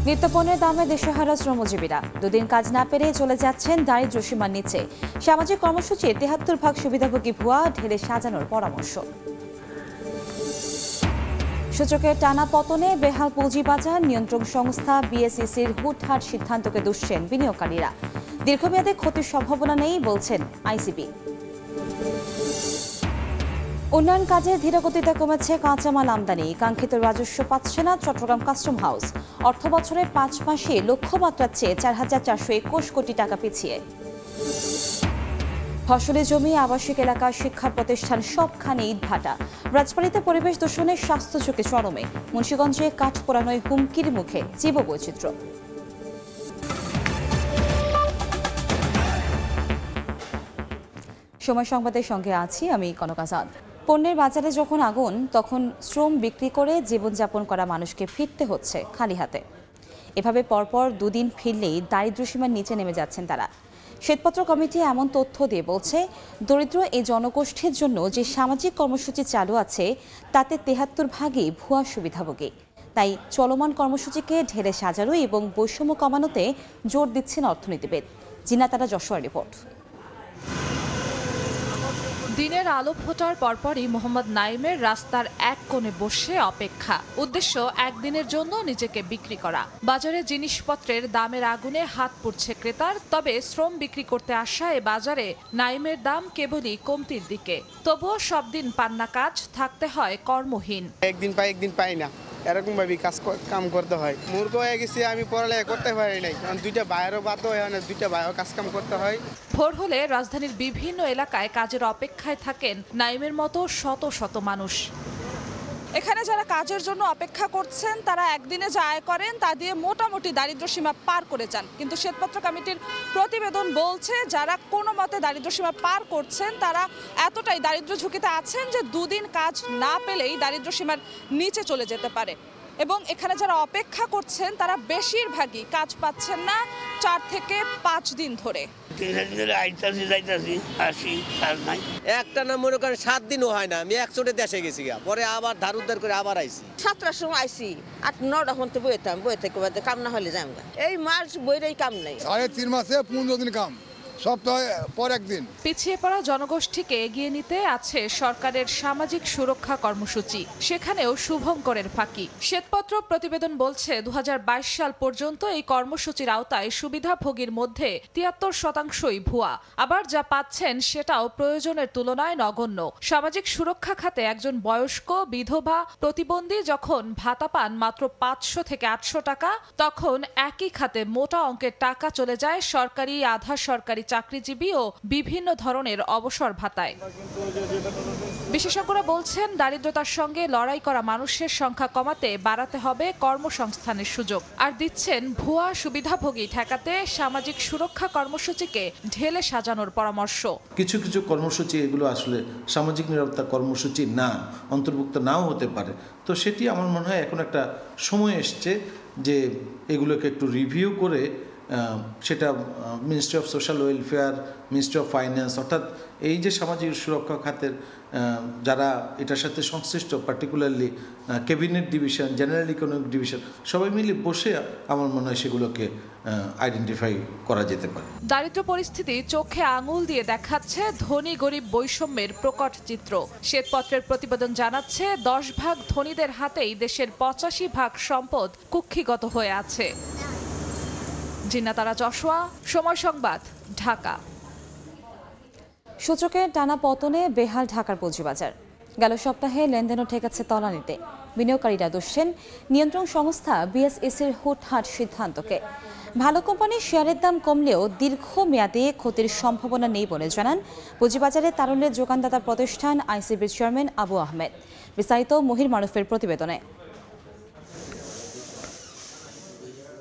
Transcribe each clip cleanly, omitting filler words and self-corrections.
নিত্যপণ্যের দামে দিশেহারা শ্রমজীবীরা দুদিন কাজ না পেরে চলে যাচ্ছেন দারিদ্র্য সীমার নিচে। সামাজিক কর্মসূচি ৭৩ ভাগ সুবিধাভোগী ভুয়া ঢেলে সাজানোর পরামর্শ। সূচকের টানা পতনে বেহাল পুঁজিবাজার, নিয়ন্ত্রক সংস্থা বিএসইসির হুটহাট সিদ্ধান্তকে দুষছেন বিনিয়োগকারীরা। দীর্ঘমেয়াদে ক্ষতির সম্ভাবনা নেই বলছেন আইসিবি। উন্নয়ন কাজে ধীরগতিতে কমেছে কাঁচামাল আমদানি, কাঙ্ক্ষিত রাজস্ব পাচ্ছে না চট্টগ্রাম কাস্টম হাউস। অর্থ বছরে ৫ মাসে লক্ষ্যমাত্রার চেয়ে ৪,৪২১ কোটি টাকা পিছিয়ে। ফসলি জমি, আবাসিক এলাকা, শিক্ষা প্রতিষ্ঠান সবখানে ইটভাটা। রাজবাড়ীতে পরিবেশ দূষণের স্বাস্থ্য ঝুঁকি চরমে। মুন্সিগঞ্জে কাঠ পোড়ানোয় হুমকির মুখে জীববৈচিত্র্য। সময় সংবাদের সঙ্গে আছি আমি কনক আজাদ। পণ্যের বাজারে যখন আগুন, তখন শ্রম বিক্রি করে জীবনযাপন করা মানুষকে ফিরতে হচ্ছে খালি হাতে। এভাবে পরপর দুদিন ফিরলেই দারিদ্র্যসীমার নিচে নেমে যাচ্ছেন তারা। শ্বেতপত্র কমিটি এমন তথ্য দিয়ে বলছে, দরিদ্র এই জনগোষ্ঠীর জন্য যে সামাজিক কর্মসূচি চালু আছে তাতে ৭৩ ভাগই ভুয়া সুবিধাভোগী। তাই চলমান কর্মসূচিকে ঢেলে সাজানো এবং বৈষম্য কমানোতে জোর দিচ্ছেন অর্থনীতিবিদ। জিনাতারা যশোয়ার রিপোর্ট। দিনের আলো ফোটার পরপরই মোহাম্মদ নাইমের রাস্তার এক কোণে বসে অপেক্ষা। উদ্দেশ্য একদিনের জন্য নিজেকে বিক্রি করা। বাজারে জিনিসপত্রের দামের আগুনে হাত পুড়ছে ক্রেতার। তবে শ্রম বিক্রি করতে আসা এ বাজারে নাইমের দাম কেবলই কমতির দিকে। তবুও সব দিন পান্না কাজ, থাকতে হয় কর্মহীন। একদিন পাই না, এরকম ভাবে কাম করতে হয়। মূর্খ হয়ে গেছি, আমি পড়ালেখা করতে পারি নাই, কারণ দুইটা বাইরেও বাধ্য হয় না, দুইটা বাইরেও কাম করতে হয়। ভোর হলে রাজধানীর বিভিন্ন এলাকায় কাজের অপেক্ষায় থাকেন নাইমের মতো শত শত মানুষ। এখানে যারা কাজের জন্য অপেক্ষা করছেন তারা একদিনে যা আয় করেন তা দিয়ে মোটামুটি দারিদ্র্যসীমা পার করে যান। কিন্তু শ্বেতপত্র কমিটির প্রতিবেদন বলছে, যারা কোনো মতে দারিদ্র্যসীমা পার করছেন তারা এতটাই দারিদ্র্য ঝুঁকিতে আছেন যে দুদিন কাজ না পেলেই দারিদ্র্যসীমার নিচে চলে যেতে পারে। এবং এখানে যারা অপেক্ষা করছেন তারা বেশিরভাগই কাজ পাচ্ছেন না ৪ থেকে ৫ দিন ধরে। একটা না মনে করেন ৭ দিনও হয় না, আমি একচোটে দেশে গেছি, পরে আবার ধার উদ্ধার করে আবার আইসি। ৭টার সময় আইসি, ৮-৯টা ঘন্টা বই থেকে কাম না হলে যাই। এই মাস বইরেই কাম নেই। ৩.৫ মাসে ১৫ দিন কাম, সপ্তাহে পর একদিন। পিছিয়ে পড়া জনগোষ্ঠীকে এগিয়ে নিতে আছে সরকারের সামাজিক সুরক্ষা কর্মসূচি, সেখানেও শুভঙ্করের ফাঁকি। শ্বেতপত্র প্রতিবেদন বলছে ২০২২ সাল পর্যন্ত এই কর্মসূচির আওতায় সুবিধাভোগীর মধ্যে ৭৩% ভুয়া। আবার যা পাচ্ছেন সেটাও প্রয়োজনের তুলনায় নগণ্য। সামাজিক সুরক্ষা খাতে একজন বয়স্ক, বিধবা, প্রতিবন্ধী যখন ভাতা পান মাত্র ৫০০ থেকে ৮০০ টাকা, তখন একই খাতে মোটা অঙ্কের টাকা চলে যায় সরকারি, আধা সরকারি, চাকরিজীবী ও বিভিন্ন ধরনের অবসর ভাতায়। বিশেষজ্ঞরা বলছেন, দারিদ্রতার সঙ্গে লড়াই করা মানুষের সংখ্যা কমাতে বাড়াতে হবে কর্মসংস্থানের সুযোগ। আর দিচ্ছেন ভুয়া সুবিধাভোগী ঠেকাতে সামাজিক সুরক্ষা কর্মসূচিকে ঢেলে সাজানোর পরামর্শ। কিছু কিছু কর্মসূচি এগুলো আসলে সামাজিক নিরাপত্তা কর্মসূচি না, অন্তর্ভুক্ত নাও হতে পারে। তো সেটি আমার মনে হয় এখন একটা সময় এসছে যে এগুলোকে একটু রিভিউ করে সেটা ministry of social welfare, ministry of finance, অর্থাৎ এই যে সামাজিক সুরক্ষা খাতের যারা এটার সাথে সংশ্লিষ্ট, particularly cabinet division, general economic division, সবাই মিলে বসে আমার মনে হয় সেগুলোকে আইডেন্টিফাই করা যেতে পারে। দারিদ্র্য পরিস্থিতি চোখে আঙুল দিয়ে দেখাচ্ছে ধনী গরিব বৈষম্যের প্রকট চিত্র। শ্বেতপত্রের প্রতিবেদন জানাচ্ছে ১০ ভাগ ধনীদের হাতেই দেশের ৮৫% সম্পদ কুক্ষিগত হয়ে আছে। জিনাতারা যশোয়া, সময় সংবাদ, ঢাকা। সূচকের টানা পতনে বেহাল ঢাকার পুঁজিবাজার। গেল সপ্তাহে লেনদেনও ঠেকেছে তলানিতে। বিনিয়োগকারীরা দুষছেন নিয়ন্ত্রণ সংস্থা বিএসইসির হুটহাট সিদ্ধান্তকে। ভালো কোম্পানির শেয়ারের দাম কমলেও দীর্ঘমেয়াদে ক্ষতির সম্ভাবনা নেই বলে জানান পুঁজিবাজারে তারুণ্যের যোগানদাতা প্রতিষ্ঠান আইসিবির চেয়ারম্যান আবু আহমেদ। বিস্তারিত মহির মারুফের প্রতিবেদনে।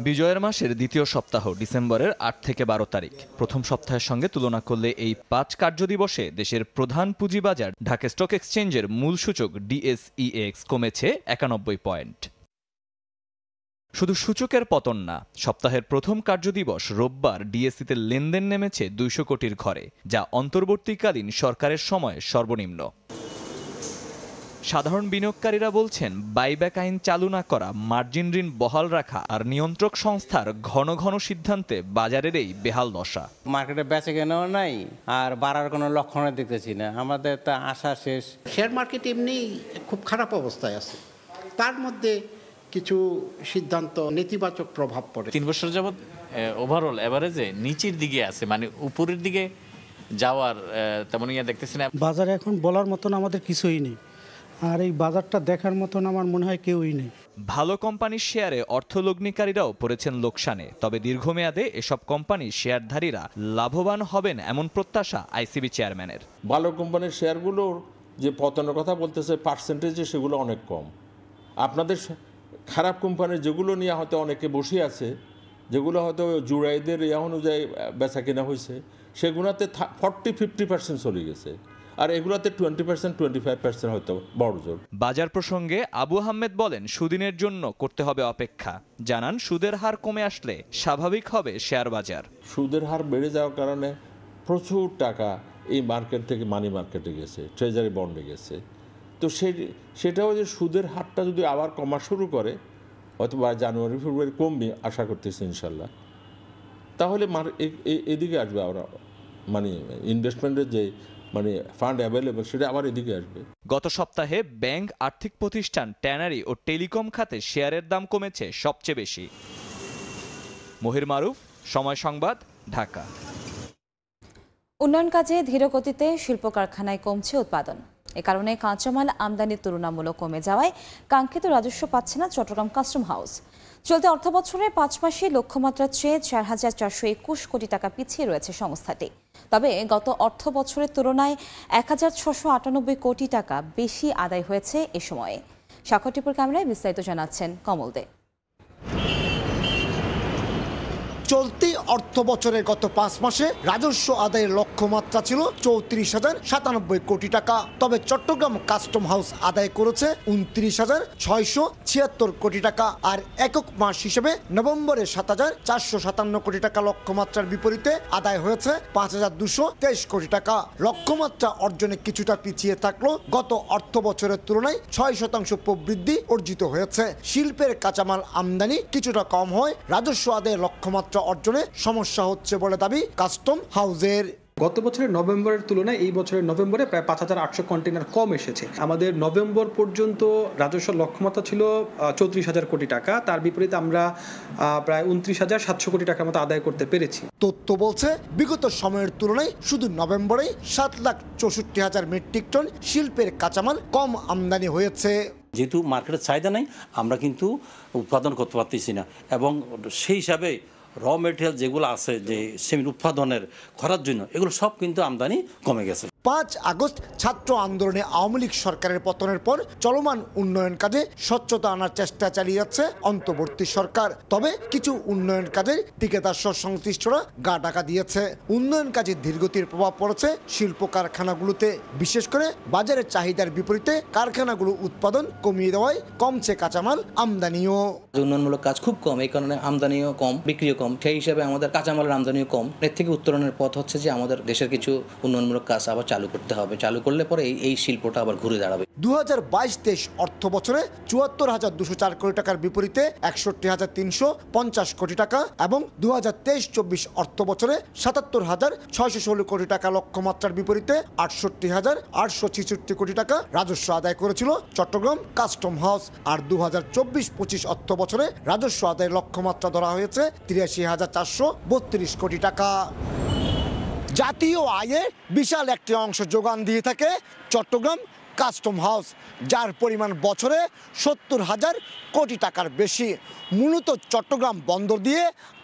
বিজয়ের মাসের দ্বিতীয় সপ্তাহ ডিসেম্বরের ৮ থেকে ১২ তারিখ। প্রথম সপ্তাহের সঙ্গে তুলনা করলে এই ৫ কার্যদিবসে দেশের প্রধান পুঁজিবাজার ঢাকা স্টক এক্সচেঞ্জের মূল সূচক ডিএসইএক্স কমেছে ৯১ পয়েন্ট। শুধু সূচকের পতন না, সপ্তাহের প্রথম কার্যদিবস রোববার ডিএসইতে লেনদেন নেমেছে ২০০ কোটির ঘরে, যা অন্তর্বর্তীকালীন সরকারের সময়ে সর্বনিম্ন। সাধারণ বিনিয়োগকারীরা বলছেন বাইব্যাক আইন চালু না করা, মার্জিন ঋণ বহাল রাখা আর নিয়ন্ত্রক সংস্থার ঘন ঘন সিদ্ধান্তে বাজারের এই বেহাল দশা। মার্কেটে বেচে কেনাও নাই আর বাড়ার কোনো লক্ষণ দেখতেছি না, আমাদের তা আশা শেষ। শেয়ার মার্কেট এমনি খুব খারাপ অবস্থায় আছে, তার মধ্যে কিছু সিদ্ধান্ত নেতিবাচক প্রভাব পড়ে। 3 বছর যাবৎ ওভারঅল এভারেজে নিচের দিকে আছে, মানে উপরের দিকে যাওয়ার তেমন ইয়া দেখতেছি না। বাজারে এখন বলার মতন আমাদের কিছুই নেই, আর এই বাজারটা দেখার মতন আমার মনে হয় কেউই নেই। ভালো কোম্পানির শেয়ারে অর্থলগ্নিকারীরাও পড়েছেন লোকসানে, তবে দীর্ঘমেয়াদে এসব কোম্পানির শেয়ারধারীরা লাভবান হবেন এমন প্রত্যাশা আইসিবি চেয়ারম্যানের। ভালো কোম্পানির শেয়ারগুলোর যে পতনের কথা বলতেছে পার্সেন্টেজে সেগুলো অনেক কম। আপনাদের খারাপ কোম্পানির যেগুলো নিয়ে হয়তো অনেকে বসে আছে, যেগুলো হয়তো জুড়াইদের ইয়া অনুযায়ী বেচা কেনা হয়েছে, সেগুলোতে 40-50% চলে গেছে, আর এগুলোতে 20% 25% হয়তো বড় জোর। বাজার প্রসঙ্গে আবু আহমেদ বলেন, সুদিনের জন্য করতে হবে অপেক্ষা। জানান, সুদের হার কমে আসলে স্বাভাবিক হবে শেয়ার বাজার। সুদের হার বেড়ে যাওয়ার কারণে প্রচুর টাকা এই মার্কেট থেকে মানি মার্কেটে গেছে, ট্রেজারি বন্ডে গেছে। তো সেটাও যে সুদের হারটা যদি আবার কমা শুরু করে, হয়তো বা জানুয়ারি ফেব্রুয়ারি কমবে আশা করতেছি ইনশাল্লাহ, তাহলে এদিকে আসবে আমরা, মানে ইনভেস্টমেন্টের যে মানে ফান্ড অ্যাভেলেবল সেটা আবার এদিকে আসবে। গত সপ্তাহে ব্যাংক, আর্থিক প্রতিষ্ঠান, ট্যানারি ও টেলিকম খাতে শেয়ারের দাম কমেছে সবচেয়ে বেশি। মহির মারুফ, সময় সংবাদ, ঢাকা। উন্নয়ন কাজে ধীর গতিতে শিল্প কারখানায় কমছে উৎপাদন। এ কারণে কাঁচামাল আমদানি তুলনামূলক কমে যাওয়ায় কাঙ্ক্ষিত রাজস্ব পাচ্ছে না চট্টগ্রাম কাস্টম হাউস। চলতি অর্থবছরে 5 মাসে লক্ষ্যমাত্রার চেয়ে 4,421 কোটি টাকা পিছিয়ে রয়েছে সংস্থাটি। তবে গত অর্থ বছরের তুলনায় 1,698 কোটি টাকা বেশি আদায় হয়েছে এ সময়ে। স্বাক্ষরটিপুর ক্যামেরায় বিস্তারিত জানাচ্ছেন কমল দে। চলতি অর্থ বছরের গত 5 মাসে রাজস্ব আদায়ের লক্ষ্যমাত্রা ছিল 34,097 কোটি টাকা। তবে চট্টগ্রাম কাস্টম হাউস আদায় করেছে 29,676 কোটি টাকা। আর একক মাস হিসেবে নভেম্বরে 7,457 কোটি টাকা লক্ষ্যমাত্রার বিপরীতে আদায় হয়েছে 5,223 কোটি টাকা। লক্ষ্যমাত্রা অর্জনে কিছুটা পিছিয়ে থাকলো গত অর্থ বছরের তুলনায় 6% প্রবৃদ্ধি অর্জিত হয়েছে। শিল্পের কাঁচামাল আমদানি কিছুটা কম হয় রাজস্ব আদায়ের লক্ষ্যমাত্রা অর্জনে সমস্যা হচ্ছে বলে দাবি কাস্টম হাউসের। গত বছরের নভেম্বরের তুলনায় এই বছরের নভেম্বরে প্রায় 5,800 কন্টেনার কম এসেছে। আমাদের নভেম্বর পর্যন্ত রাজস্ব লক্ষ্যমাত্রা ছিল 34,000 কোটি টাকা, তার বিপরীতে আমরা প্রায় 29,700 কোটি টাকার মতো আদায় করতে পেরেছি। তথ্য বলছে বিগত সময়ের তুলনায় শুধু নভেম্বরেই 7,64,000 মেট্রিক টন শিল্পের কাঁচামাল কম আমদানি হয়েছে। যেহেতু মার্কেটের চাহিদা নেই, আমরা কিন্তু উৎপাদন করতে পারতেছি না, এবং সেই হিসাবে র মেটেরিয়াল যেগুলো আছে যে সেমির উৎপাদনের করার জন্য, এগুলো সব কিন্তু আমদানি কমে গেছে। 5 আগস্ট ছাত্র আন্দোলনে আওয়ামী লীগ সরকারের পতনের পর চলমান উন্নয়ন কাজে স্বচ্ছতা আনার চেষ্টা চালিয়ে যাচ্ছে অন্তর্বর্তী সরকার। তবে কিছু উন্নয়ন কাজে ঠিকাদার সংশ্লিষ্টরা গা ঢাকা দিয়েছে। উন্নয়ন কাজে ধীরগতির প্রভাব পড়েছে শিল্প কারখানাগুলোতে, বিশেষ করে বাজারের চাহিদার বিপরীতে কারখানাগুলো উৎপাদন কমিয়ে দেওয়ায় কমছে কাঁচামাল আমদানিও। উন্নয়নমূলক কাজ খুব কম, এই কারণে আমদানিও কম, বিক্রিও কম। সেই হিসাবে আমাদের কাঁচামালের আমদানিও কম। এর থেকে উত্তরণের পথ হচ্ছে যে আমাদের দেশের কিছু উন্নয়নমূলক কাজ আবার চালু করতে হবে। চালু করলে পরে এই শিল্পটা আবার ঘুরে দাঁড়াবে। 2022-23 অর্থ বছরে 74,204 কোটি টাকার বিপরীতে 61,350 কোটি টাকা এবং 2023-24 অর্থ বছরে 77,616 কোটি টাকা লক্ষ্যমাত্রার বিপরীতে 68,866 কোটি টাকা রাজস্ব আদায় করেছিল চট্টগ্রাম কাস্টম হাউস। আর 2024-25 অর্থ বছরে রাজস্ব আদায়ের লক্ষ্যমাত্রা ধরা হয়েছে 83,432 কোটি টাকা। জাতীয় আয়ে বিশাল একটি অংশ যোগান দিয়ে থাকে চট্টগ্রাম কাস্টম হাউস, যার পরিমাণ বছরে 70,000 কোটি টাকার বেশি। মূলত চট্টগ্রাম বন্দর দিয়ে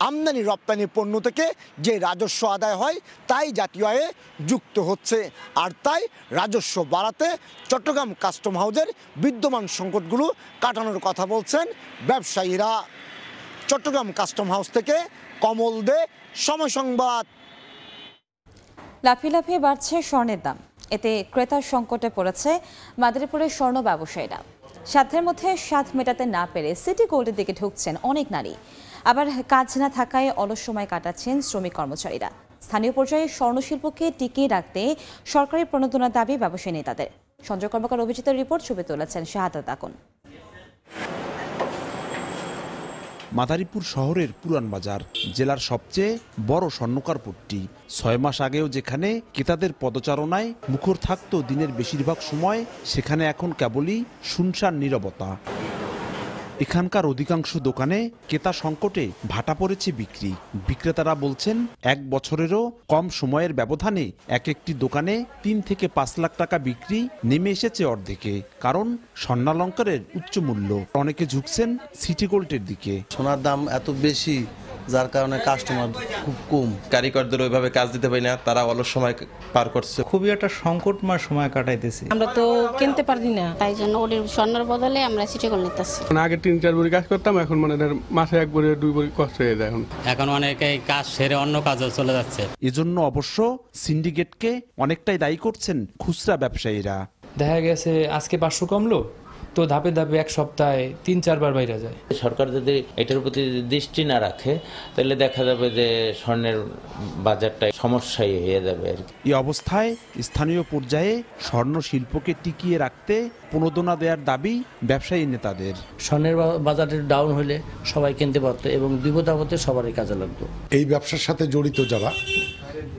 আমদানি রপ্তানি পণ্য থেকে যে রাজস্ব আদায় হয় তাই জাতীয় আয়ে যুক্ত হচ্ছে। আর তাই রাজস্ব বাড়াতে চট্টগ্রাম কাস্টম হাউসের বিদ্যমান সংকটগুলো কাটানোর কথা বলছেন ব্যবসায়ীরা। চট্টগ্রাম কাস্টম হাউস থেকে কমল দে, সময় সংবাদ। লাফিয়ে লাফিয়ে বাড়ছে স্বর্ণের দাম, এতে ক্রেতার সংকটে পড়েছে মাদারীপুরের স্বর্ণ ব্যবসায়ীরা। সাধ্যের মধ্যে স্বাদ মেটাতে না পেরে সিটি গোল্ডের দিকে ঢুকছেন অনেক নারী। আবার কাজ না থাকায় অলস সময় কাটাচ্ছেন শ্রমিক কর্মচারীরা। স্থানীয় পর্যায়ে স্বর্ণশিল্পকে টিকিয়ে রাখতে সরকারি প্রণোদনার দাবি ব্যবসায়ী নেতাদের। সঞ্জয় কর্মকার অভিজিতের রিপোর্ট, ছবি তুলেছেন শাহাদাত আকন। মাদারীপুর শহরের পুরান বাজার জেলার সবচেয়ে বড় স্বর্ণকার পট্টি। 6 মাস আগেও যেখানে ক্রেতাদের পদচারণায় মুখর থাকত দিনের বেশিরভাগ সময়, সেখানে এখন কেবলই শুনশান নীরবতা। এখানকার অধিকাংশ দোকানে ক্রেতা সংকটে ভাটা পড়েছে বিক্রি। বিক্রেতারা বলছেন 1 বছরেরও কম সময়ের ব্যবধানে এক একটি দোকানে 3 থেকে 5 লাখ টাকা বিক্রি নেমে এসেছে অর্ধেকে। কারণ স্বর্ণালঙ্কারের উচ্চ মূল্য। অনেকে ঝুঁকছেন সিটি গোল্ডের দিকে। সোনার দাম এত বেশি, যার কারণে কাস্টমার খুব কম। কারিগরদের ওইভাবে কাজ দিতে পারি না, তারা অলস সময় পার করছে। খুবই একটা সংকটময় সময় কাটাইতেছি। আমরা তো কিনতে পারি না, তাই জন্য ওদের স্বর্ণের বদলে আমরা সিটি গোল্ড নিতেছি। আগে 3-4 ভরি কাজ করতাম, এখন মানে মাসে 1 ভরি 2 ভরি কষ্ট হয়ে যায়। এখন অনেকে কাজ সেরে অন্য কাজে চলে যাচ্ছে। এজন্য অবশ্য সিন্ডিকেটকে অনেকটাই দায়ী করছেন খুচরা ব্যবসায়ীরা। দেখা গেছে আজকে 500 কমলো, তো ধাপে ধাপে 1 সপ্তাহে 3-4 বার বাইরে যায়। সরকার যদি এটার প্রতি দৃষ্টি না রাখে তাহলে দেখা যাবে যে স্বর্ণের বাজারটা সমস্যায় হয়ে যাবে আর কি। এই অবস্থায় স্থানীয় পর্যায়ে স্বর্ণ শিল্পকে টিকিয়ে রাখতে প্রণোদনা দেওয়ার দাবি ব্যবসায়ী নেতাদের। স্বর্ণের বাজারে ডাউন হলে সবাই কিনতে পারতো এবং বিপদ আপদে সবারই কাজে লাগতো। এই ব্যবসার সাথে জড়িত যারা,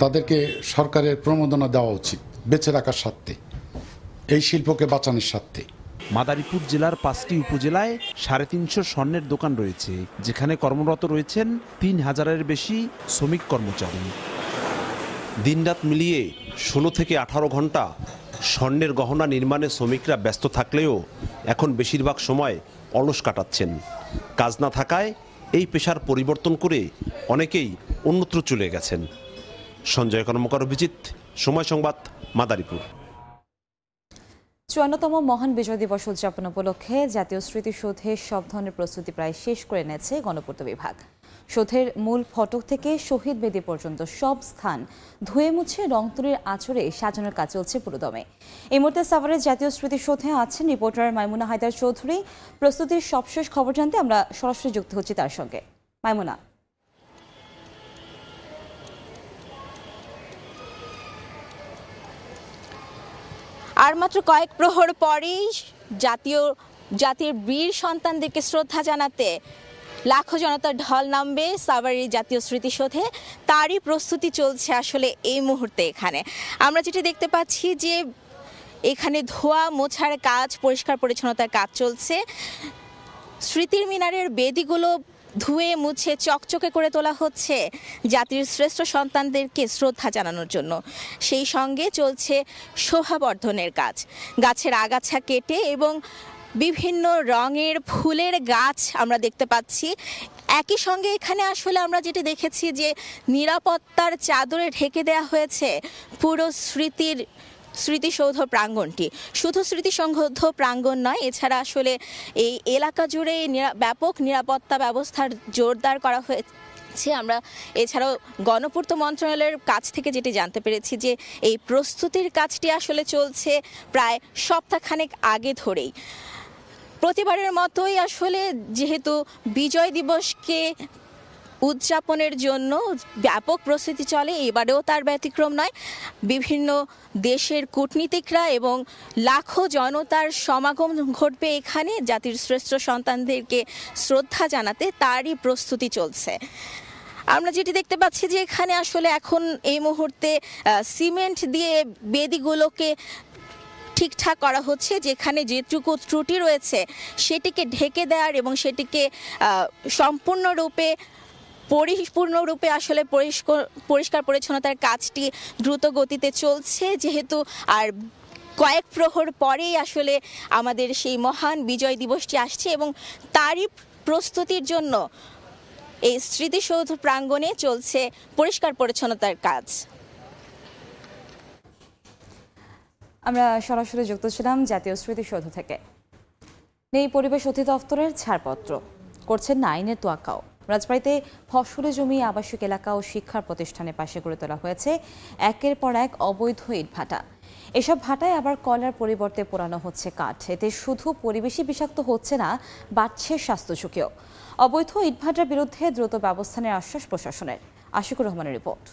তাদেরকে সরকারের প্রণোদনা দেওয়া উচিত বেঁচে রাখার স্বার্থে, এই শিল্পকে বাঁচানোর স্বার্থে। মাদারীপুর জেলার 5টি উপজেলায় 350 স্বর্ণের দোকান রয়েছে, যেখানে কর্মরত রয়েছেন 3000-এর বেশি শ্রমিক কর্মচারী। দিনরাত মিলিয়ে 16 থেকে 18 ঘন্টা স্বর্ণের গহনা নির্মাণে শ্রমিকরা ব্যস্ত থাকলেও এখন বেশিরভাগ সময় অলস কাটাচ্ছেন। কাজ না থাকায় এই পেশার পরিবর্তন করে অনেকেই অন্যত্র চলে গেছেন। সঞ্জয় কর্মকার, অভিজিৎ, সময় সংবাদ, মাদারীপুর। 54তম মহান বিজয় দিবস উদযাপন উপলক্ষে জাতীয় স্মৃতিসৌধে সব ধরনের প্রস্তুতি প্রায় শেষ করে নিয়েছে গণপূর্ত বিভাগ। সৌধের মূল ফটক থেকে শহীদ বেদি পর্যন্ত সব স্থান ধুয়ে মুছে রং তুলির আঁচড়ে সাজানোর কাজ চলছে পুরোদমে। এই মুহূর্তে সাভারের জাতীয় স্মৃতিসৌধে আছেন রিপোর্টার মাইমুনা হায়দার চৌধুরী। প্রস্তুতির সবশেষ খবর জানতে আমরা সরাসরি যুক্ত হচ্ছি তার সঙ্গে। মাইমুনা, আর মাত্র কয়েক প্রহর পরেই জাতির বীর সন্তানদেরকে শ্রদ্ধা জানাতে লাখো জনতার ঢল নামবে সাভারের জাতীয় স্মৃতিসৌধে। তারই প্রস্তুতি চলছে আসলে এই মুহূর্তে। এখানে আমরা যেটা দেখতে পাচ্ছি যে এখানে ধোয়া মোছার কাজ, পরিষ্কার পরিচ্ছন্নতার কাজ চলছে। স্মৃতির মিনারের বেদিগুলো ধুয়ে মুছে চকচকে করে তোলা হচ্ছে জাতির শ্রেষ্ঠ সন্তানদেরকে শ্রদ্ধা জানানোর জন্য। সেই সঙ্গে চলছে শোভাবর্ধনের কাজ, গাছের আগাছা কেটে এবং বিভিন্ন রঙের ফুলের গাছ আমরা দেখতে পাচ্ছি। একই সঙ্গে এখানে আসলে আমরা যেটা দেখেছি যে নিরাপত্তার চাদরে ঢেকে দেওয়া হয়েছে পুরো স্মৃতিসৌধ প্রাঙ্গণটি। শুধু স্মৃতিসৌধ প্রাঙ্গণ নয়, এছাড়া আসলে এই এলাকা জুড়ে ব্যাপক নিরাপত্তা ব্যবস্থার জোরদার করা হয়েছে। আমরা এছাড়াও গণপূর্ত মন্ত্রণালয়ের কাছ থেকে যেটি জানতে পেরেছি যে এই প্রস্তুতির কাজটি আসলে চলছে প্রায় সপ্তাহখানেক আগে ধরেই। প্রতিবারের মতোই আসলে যেহেতু বিজয় দিবসকে উদযাপনের জন্য ব্যাপক প্রস্তুতি চলে, এবারেও তার ব্যতিক্রম নয়। বিভিন্ন দেশের কূটনীতিকরা এবং লাখো জনতার সমাগম ঘটবে এখানে জাতির শ্রেষ্ঠ সন্তানদেরকে শ্রদ্ধা জানাতে, তারই প্রস্তুতি চলছে। আমরা যেটি দেখতে পাচ্ছি যে এখানে আসলে এখন এই মুহূর্তে সিমেন্ট দিয়ে বেদিগুলোকে ঠিকঠাক করা হচ্ছে। যেখানে যেটুকু ত্রুটি রয়েছে সেটিকে ঢেকে দেওয়ার এবং সেটিকে পরিপূর্ণরূপে আসলে পরিষ্কার পরিচ্ছন্নতার কাজটি দ্রুত গতিতে চলছে। যেহেতু আর কয়েক প্রহর পরেই আসলে আমাদের সেই মহান বিজয় দিবসটি আসছে এবং তারই প্রস্তুতির জন্য এই স্মৃতিসৌধ প্রাঙ্গণে চলছে পরিষ্কার পরিচ্ছন্নতার কাজ। আমরা সরাসরি যুক্ত ছিলাম জাতীয় স্মৃতিসৌধ থেকে। নেই পরিবেশ অধিদপ্তরের ছাড়পত্র, করছেন না আইনের তোয়াক্কাও। রাজবাড়ীতে ফসলি জমি, আবাসিক এলাকা ও শিক্ষার প্রতিষ্ঠানের পাশে গড়ে তোলা হয়েছে একের পর এক অবৈধ ইটভাটা। এসব ভাটায় আবার কয়লার পরিবর্তে পোড়ানো হচ্ছে কাঠ। এতে শুধু পরিবেশই বিষাক্ত হচ্ছে না, বাড়ছে স্বাস্থ্য ঝুঁকিও। অবৈধ ইটভাটার বিরুদ্ধে দ্রুত ব্যবস্থা নেওয়ার আশ্বাস প্রশাসনের। আশিকুর রহমানের রিপোর্ট।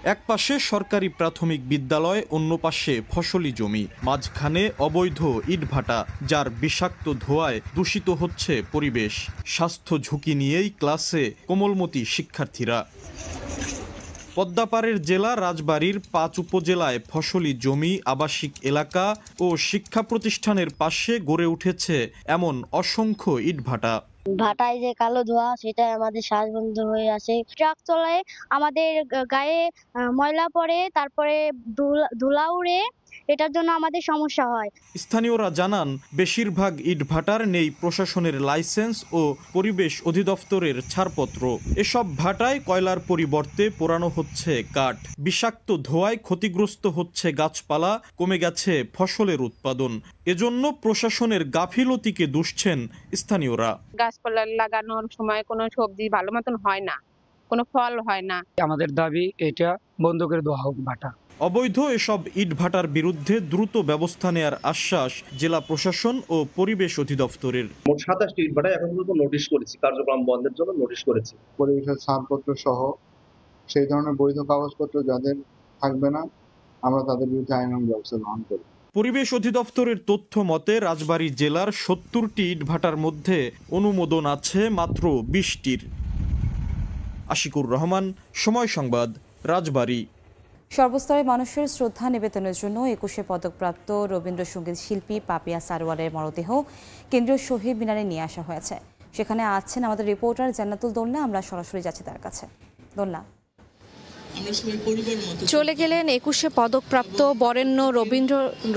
এক পাশে সরকারি প্রাথমিক বিদ্যালয়, অন্য পাশে ফসলি জমি, মাঝখানে অবৈধ ইটভাটা, যার বিষাক্ত ধোঁয়ায় দূষিত হচ্ছে পরিবেশ। স্বাস্থ্য ঝুঁকি নিয়েই ক্লাসে কোমলমতি শিক্ষার্থীরা। পদ্মাপাড়ের জেলা রাজবাড়ীর ৫ উপজেলায় ফসলি জমি, আবাসিক এলাকা ও শিক্ষা প্রতিষ্ঠানের পাশে গড়ে উঠেছে এমন অসংখ্য ইটভাটা। ভাটায় যে কালো ধোঁয়া, সেটা আমাদের শ্বাস বন্ধ হয়ে আসে। ট্রাক চলায় আমাদের গায়ে ময়লা পড়ে, তারপরে ধুলা উড়ে, এটার জন্য আমাদের সমস্যা হয়। স্থানীয়রা জানান, বেশিরভাগ ইটভাটার নেই প্রশাসনের লাইসেন্স ও পরিবেশ অধিদপ্তরের ছাড়পত্র। এসব ভাটায় কয়লার পরিবর্তে পোড়ানো হচ্ছে কাঠ। বিষাক্ত ধোঁয়ায় ক্ষতিগ্রস্ত হচ্ছে গাছপালা, কমে গেছে ফসলের উৎপাদন। এজন্য প্রশাসনের গাফিলতিকে দুষছেন স্থানীয়রা। গাছপালা লাগানোর সময় কোনো সবজি ভালো মতন হয় না, কোনো ফল হয় না। আমাদের দাবি এটা বন্ধ করে দেওয়া হোক ভাটা। অবৈধ এসব ইটভাটার বিরুদ্ধে দ্রুত ব্যবস্থা নেয়ার আশ্বাস জেলা প্রশাসন ও পরিবেশ অধিদপ্তরের। মোট 27টি ইটভাটায় এখন পর্যন্ত নোটিশ করেছি, কার্যক্রম বন্ধের জন্য নোটিশ করেছি। পরিবেশের ছাড়পত্র সহ সেই ধরনের বৈধ কাগজপত্র যাদের থাকবে না, আমরা তাদের বিরুদ্ধে আইনানুগ ব্যবস্থা গ্রহণ করব। পরিবেশ অধিদপ্তরের তথ্য মতে রাজবাড়ী জেলার 70টি ইটভাটার মধ্যে অনুমোদন আছে মাত্র 20টির। আশিকুর রহমান, সময় সংবাদ, রাজবাড়ী। সর্বস্তরের মানুষের শ্রদ্ধা নিবেদনের জন্য 21শে পদকপ্রাপ্ত রবীন্দ্রসঙ্গীত শিল্পী পাপিয়া সারোয়ারের মরদেহ কেন্দ্রীয় শহীদ মিনারে নিয়ে আসা হয়েছে। সেখানে আছেন আমাদের রিপোর্টার জান্নাতুল দোলনা। আমরা সরাসরি যাচ্ছি তার কাছে। দোলনা, চলে গেলেন 21শে পদকপ্রাপ্ত বরেণ্য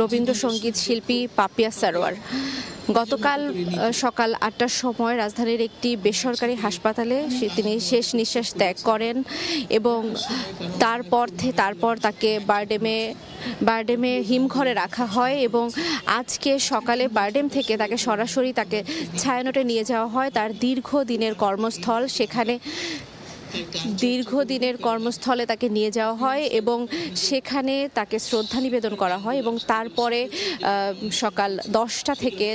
রবীন্দ্রসঙ্গীত শিল্পী পাপিয়া সারোয়ার। গতকাল সকাল ৮টার সময় রাজধানীর একটি বেসরকারি হাসপাতালে তিনি শেষ নিঃশ্বাস ত্যাগ করেন এবং তারপর তাকে বারডেমে হিমঘরে রাখা হয় এবং আজকে সকালে বারডেম থেকে তাকে সরাসরি ছায়ানটে নিয়ে যাওয়া হয় তার দীর্ঘদিনের কর্মস্থলে তাকে নিয়ে যাওয়া হয় এবং সেখানে তাকে শ্রদ্ধা নিবেদন করা হয় এবং তারপরে সকাল 10টা থেকে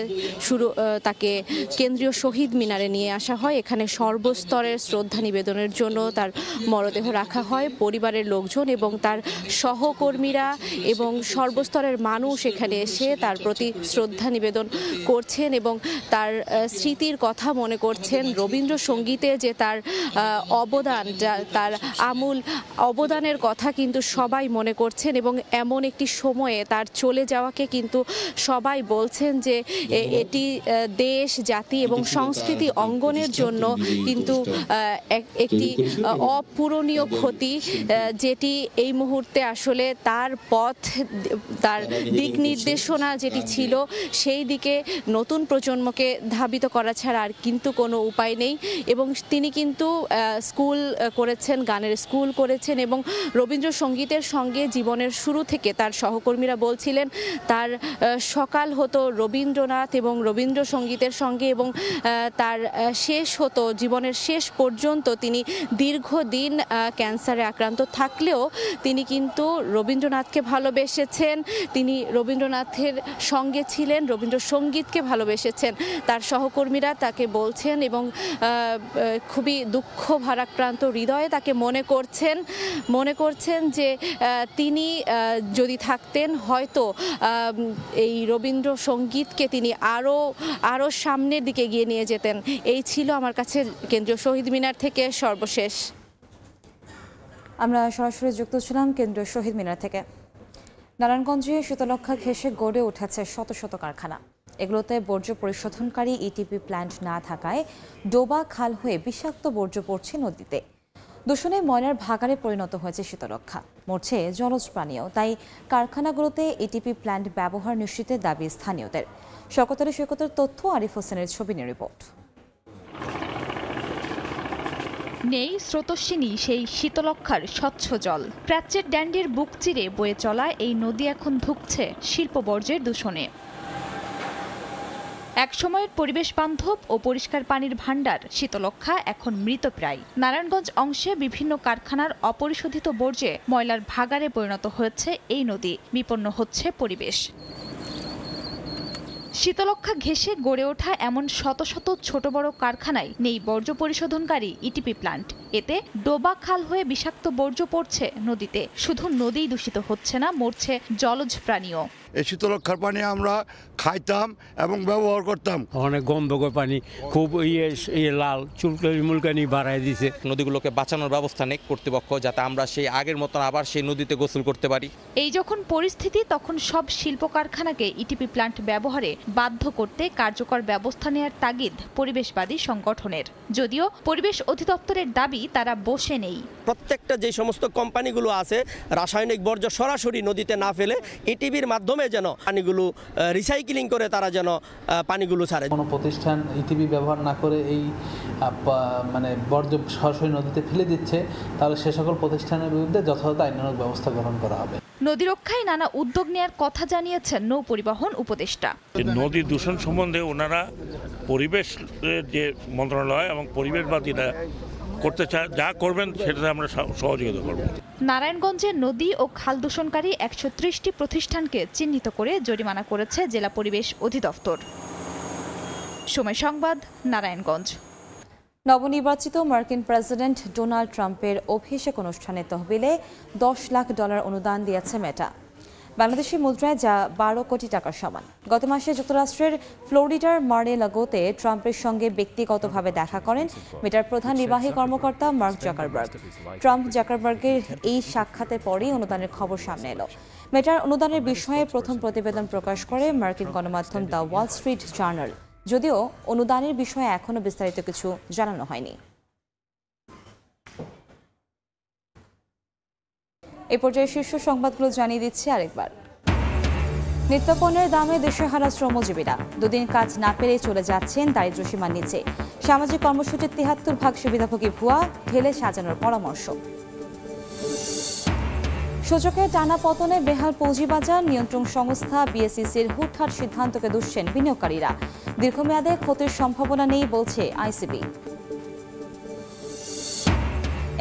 তাকে কেন্দ্রীয় শহীদ মিনারে নিয়ে আসা হয়। এখানে সর্বস্তরের শ্রদ্ধা নিবেদনের জন্য তার মরদেহ রাখা হয়। পরিবারের লোকজন এবং তার সহকর্মীরা এবং সর্বস্তরের মানুষ এখানে এসে তার প্রতি শ্রদ্ধা নিবেদন করছেন এবং তার স্মৃতির কথা মনে করছেন। রবীন্দ্রসঙ্গীতে যে তার তার আমূল অবদানের কথা কিন্তু সবাই মনে করছেন এবং এমন একটি সময়ে তার চলে যাওয়াকে কিন্তু সবাই বলছেন যে এটি দেশ, জাতি এবং সংস্কৃতি অঙ্গনের জন্য কিন্তু একটি অপূরণীয় ক্ষতি, যেটি এই মুহূর্তে আসলে তার পথ, তার দিক নির্দেশনা যেটি ছিল সেই দিকে নতুন প্রজন্মকে ধাবিত করা ছাড়া আর কিন্তু কোনো উপায় নেই। এবং তিনি কিন্তু স্কুল করেছেন, গানের স্কুল করেছেন এবং রবীন্দ্রসঙ্গীতের সঙ্গে জীবনের শুরু থেকে তার সহকর্মীরা বলছিলেন তার সকাল হতো রবীন্দ্রনাথ এবং রবীন্দ্রসঙ্গীতের সঙ্গে এবং তার শেষ হতো জীবনের শেষ পর্যন্ত তিনি দীর্ঘদিন ক্যান্সারে আক্রান্ত থাকলেও তিনি কিন্তু রবীন্দ্রনাথকে ভালোবেসেছেন, তিনি রবীন্দ্রনাথের সঙ্গে ছিলেন, রবীন্দ্রসঙ্গীতকে ভালোবেসেছেন। তার সহকর্মীরা তাকে বলছেন এবং খুবই দুঃখ ভারাক্রান্ত হৃদয়ে তাকে মনে করছেন যে তিনি যদি থাকতেন হয়তো এই রবীন্দ্রসঙ্গীতকে তিনি আরও সামনের দিকে এগিয়ে নিয়ে যেতেন। এই ছিল আমার কাছে কেন্দ্রীয় শহীদ মিনার থেকে সর্বশেষ। আমরা সরাসরি যুক্ত ছিলাম কেন্দ্রীয় শহীদ মিনার থেকে। নারায়ণগঞ্জে শীতলক্ষা ঘেঁষে গড়ে উঠেছে শত শত কারখানা। এগুলোতে বর্জ্য পরিশোধনকারী ইটিপি প্ল্যান্ট না থাকায় ডোবা খাল হয়ে বিষাক্ত বর্জ্য পড়ছে নদীতে। দূষণে ময়লার ভাগাড়ে পরিণত হয়েছে শীতলক্ষা, মরছে জলজ প্রাণীও। তাই কারখানাগুলোতে ইটিপি প্ল্যান্ট ব্যবহার নিশ্চিতের দাবি স্থানীয়দের। সৈকতের তথ্য, আরিফ হোসেনের ছবি নিয়ে রিপোর্ট। নেই স্রোতস্বিনী সেই শীতলক্ষার স্বচ্ছ জল। প্রাচ্যের ড্যান্ডির বুক চিরে বয়ে চলা এই নদী এখন ধুঁকছে শিল্প বর্জ্যের দূষণে। একসময়ের পরিবেশ বান্ধব ও পরিষ্কার পানির ভাণ্ডার শীতলক্ষা এখন মৃতপ্রায়। নারায়ণগঞ্জ অংশে বিভিন্ন কারখানার অপরিশোধিত বর্জ্যে ময়লার ভাগাড়ে পরিণত হয়েছে এই নদী, বিপন্ন হচ্ছে পরিবেশ। শীতলক্ষা ঘেঁষে গড়ে ওঠা এমন শত শত ছোট বড় কারখানায় নেই বর্জ্য পরিশোধনকারী ইটিপি প্লান্ট। এতে ডোবা খাল হয়ে বিষাক্ত বর্জ্য পড়ছে নদীতে। শুধু নদীই দূষিত হচ্ছে না, মরছে জলজ প্রাণীও। এই শীতলক্ষার পানি আমরা খাইতাম এবং ব্যবহার করতাম। অনেক গন্ধকর পানি, খুব লাল চুলকানি মুলকানি বাড়াই দিছে। নদীগুলোকে বাঁচানোর ব্যবস্থা নেই কর্তৃপক্ষ, যাতে আমরা সেই আগের মতন আবার সেই নদীতে গোসল করতে পারি। এই যখন পরিস্থিতি, তখন সব শিল্প কারখানাকে ইটিপি প্লান্ট ব্যবহারে বাধ্য করতে কার্যকর ব্যবস্থা নেওয়ার তাগিদ পরিবেশবাদী সংগঠনের। যদিও পরিবেশ অধিদপ্তরের দাবি তারা বসে নেই। প্রত্যেকটা যে সমস্ত কোম্পানিগুলো আছে রাসায়নিক বর্জ্য সরাসরি নদীতে না ফেলে ইটিপির মাধ্যমে যেন পানিগুলো রিসাইক্লিং করে তারা যেন পানিগুলো ছাড়ে। কোনো প্রতিষ্ঠান ইটিপি ব্যবহার না করে এই বর্জ্য সরাসরি নদীতে ফেলে দিচ্ছে, তাহলে সে সকল প্রতিষ্ঠানের বিরুদ্ধে যথাযথ আইনানুগ ব্যবস্থা গ্রহণ করা হবে। নদী রক্ষায় নানা উদ্যোগ নেওয়ার কথা জানিয়েছেন নৌ পরিবহন উপদেষ্টা। নদী দূষণ সম্বন্ধে ওনারা পরিবেশ যে মন্ত্রণালয় এবং পরিবেশবাদীরা করতে চায়, যা করবেন সেটাতে আমরা সহযোগিতা করব। নারায়ণগঞ্জে নদী ও খাল দূষণকারী ১৩০টি প্রতিষ্ঠানকে চিহ্নিত করে জরিমানা করেছে জেলা পরিবেশ অধিদপ্তর। সময় সংবাদ, নারায়ণগঞ্জ। নবনির্বাচিত মার্কিন প্রেসিডেন্ট ডোনাল্ড ট্রাম্পের অভিষেক অনুষ্ঠানে তহবিলে $10 লাখ অনুদান দিয়েছে মেটা, বাংলাদেশি মুদ্রায় যা 12 কোটি টাকার সমান। গত মাসে যুক্তরাষ্ট্রের ফ্লোরিডার মার-এ-লাগোতে ট্রাম্পের সঙ্গে ব্যক্তিগতভাবে দেখা করেন মেটার প্রধান নির্বাহী কর্মকর্তা মার্ক জাকারবার্গ। ট্রাম্প জাকারবার্গের এই সাক্ষাতের পরই অনুদানের খবর সামনে এলো। মেটার অনুদানের বিষয়ে প্রথম প্রতিবেদন প্রকাশ করে মার্কিন গণমাধ্যম দ্য ওয়াল স্ট্রিট জার্নাল, যদিও অনুদানের বিষয়ে এখনও বিস্তারিত কিছু জানানো হয়নি। এই পর্যায়ে শীর্ষ সংবাদগুলো জানিয়ে দিচ্ছি আরেকবার। নিত্যপণ্যের দামে দিশেহারা শ্রমজীবীরা, দুদিন কাজ না পেরে চলে যাচ্ছেন দারিদ্র্যসীমার নিচে। সামাজিক কর্মসূচির ৭৩% সুবিধাভোগী ভুয়া, ঢেলে সাজানোর পরামর্শ। সূচকের টানা পতনে বেহাল পুঁজিবাজার, নিয়ন্ত্রণ সংস্থা বিএসইসির হুটহাট সিদ্ধান্তকে দুষছেন বিনিয়োগকারীরা। দীর্ঘমেয়াদে ক্ষতির সম্ভাবনা নেই বলছে আইসিবি।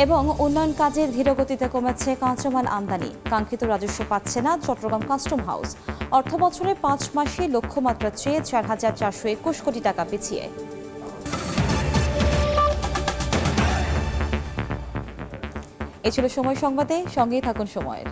এবং উন্নয়ন কাজের ধীরগতিতে কমেছে কাঁচামাল আমদানি, কাঙ্ক্ষিত রাজস্ব পাচ্ছে না চট্টগ্রাম কাস্টম হাউস। অর্থবছরে 5 মাসে লক্ষ্যমাত্রা চেয়ে ৪,৪২১ কোটি টাকা পিছিয়ে। এ ছিল সময় সংবাদে, সঙ্গেই থাকুন সময়ের।